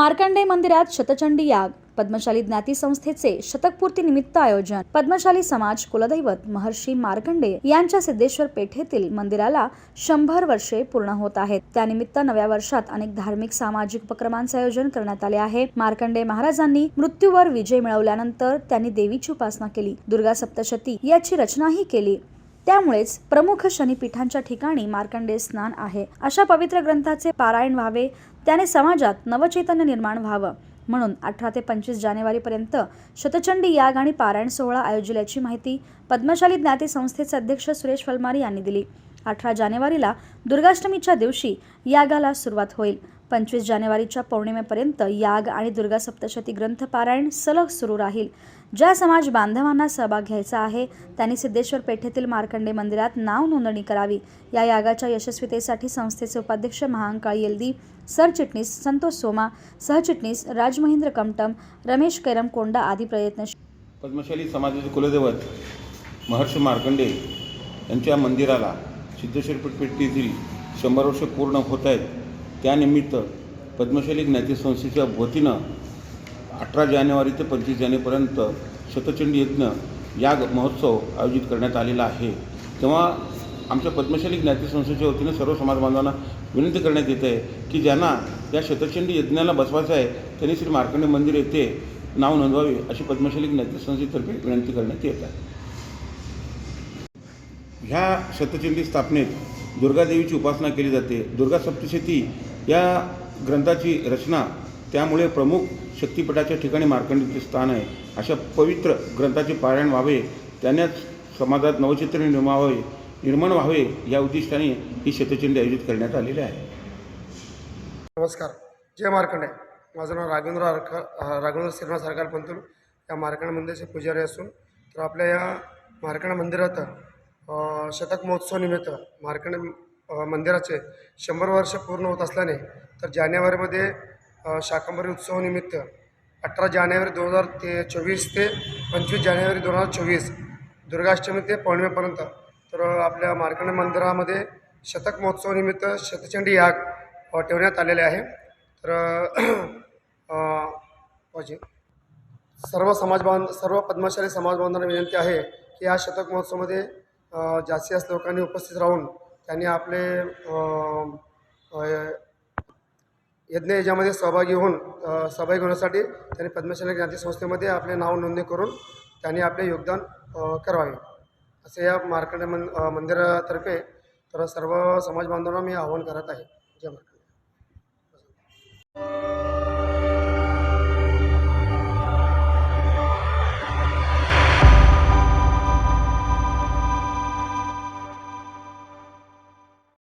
मार्कंडेय मंदिरात शतचंडी याग, पद्मशाली ज्ञाती संस्थेचे शतकपूर्ती निमित्त आयोजन। पद्मशाली समाज कुलदैवत महर्षी मार्कंडेय यांच्या सिद्धेश्वर पेठेतील मंदिराला 100 वर्षे पूर्ण होत आहेत। त्यानिमित्त नव्या वर्षात अनेक धार्मिक सामाजिक उपक्रमांचे आयोजन करण्यात आले आहे। मार्कंडेय महाराजांनी मृत्यूवर विजय मिळवल्यानंतर त्यांनी देवीची उपासना केली, दुर्गा सप्तशती याची रचनाही केली। त्यामुळेच प्रमुख शनीपीठांच्या ठिकाणी मार्कंडेय स्नान आहे। अशा पवित्र ग्रंथाचे पारायण व्हावे, त्याने समाजात नवचैतन्य निर्माण व्हावं म्हणून 18 ते 25 जानेवारी पर्यंत शतचंडी याग आणि पारायण सोहळा आयोजिल्याची माहिती पद्मशाली ज्ञाती संस्थेचे अध्यक्ष सुरेश फलमारी यांनी दिली। 18 जानेवारीला दुर्गाष्टमीच्या दिवशी यागाला सुरुवात होईल। 25 जानेवारीच्या पौर्णिमेपर्यंत याग आणि दुर्गा सप्तशती ग्रंथ पारायण सलग सुरू राहील। ज्या समाज बांधवांना सहभाग घ्यायचा आहे त्यांनी सिद्धेश्वर पेठेतील मार्कंडेय मंदिरात नाव नोंदणी करावी। या यागाच्या यशस्वीतेसाठी संस्थेचे उपाध्यक्ष महांकाळ येल्दी, सरचिटणीस संतोष सोमा, सहचिटणीस राजमहेंद्र कमटम, रमेश कैरमकोंडा आदी प्रयत्नशील। पद्मशाली समाजाचे कुलदैवत महर्षी मार्कंडेय यांच्या मंदिराला सिद्धेश्वर पेठेतील 100 वर्ष पूर्ण होत आहेत। त्यानिमित्त पद्मशाली ज्ञाती संस्थेच्या वतीनं 18 जानेवारी ते 25 जानेवारीपर्यंत शतचंडी यज्ञ याग महोत्सव आयोजित करण्यात आलेला आहे। तेव्हा आमच्या पद्मशाली ज्ञाती संस्थेच्या वतीनं सर्व समाज बांधवांना विनंती करण्यात येते की ज्यांना या शतचंडी यज्ञाला बसवायचं आहे त्यांनी श्री मार्कंडेय मंदिर येथे नाव नोंदवावे अशी पद्मशाली ज्ञाती संस्थेतर्फे विनंती करण्यात येत आहे। ह्या शतचंडी स्थापनेत दुर्गादेवीची उपासना केली जाते। दुर्गा सप्तशती या ग्रंथाची रचना, त्यामुळे प्रमुख शक्तिपीठाच्या ठिकाणी मार्कंडेयचे स्थान आहे। अशा पवित्र ग्रंथाचे पारायण व्हावे, त्यानेच समाजात नवचैतन्य निर्माण व्हावे या उद्दिष्टाने ही शतचंडी आयोजित करण्यात आलेली आहे। नमस्कार, जय मार्कंडेय। माझं नाव राघवेंद्र श्रीनिवास सरकार पंतुल या मार्कंडेय मंदिराचे पुजारी असून तर आपल्या या मार्कंडेय मंदिरात शतक महोत्सव निमित्त मार्कंडेय मंदिराचे 100 वर्ष पूर्ण होत असल्याने तर जानेवारीमध्ये शाकंभरी उत्सव निमित्त 18 जानेवारी 2024 ते 25 जानेवारी 2024 दुर्गाष्टमी ते पौर्णिमेपर्यंत तर आपल्या मार्कंडेय मंदिरामध्ये शतक महोत्सव निमित्त शतचंडी याग ठेवण्यात आलेले आहे। तर सर्व पद्मशाली समाज बांधवांना विनंती आहे की या शतक महोत्सवामध्ये जास्तीत जास्त लोकांनी उपस्थित राहून त्यांनी आपले यज्ञ याच्यामध्ये सहभागी होण्यासाठी त्यांनी पद्मशाली ज्ञाती संस्थेमध्ये आपले नाव नोंदणी करून त्यांनी आपले योगदान करावे असे या मार्कंडेय मंदिरातर्फे तर सर्व समाज बांधवांना मी आवाहन करत आहे। जय मार्कंडेय।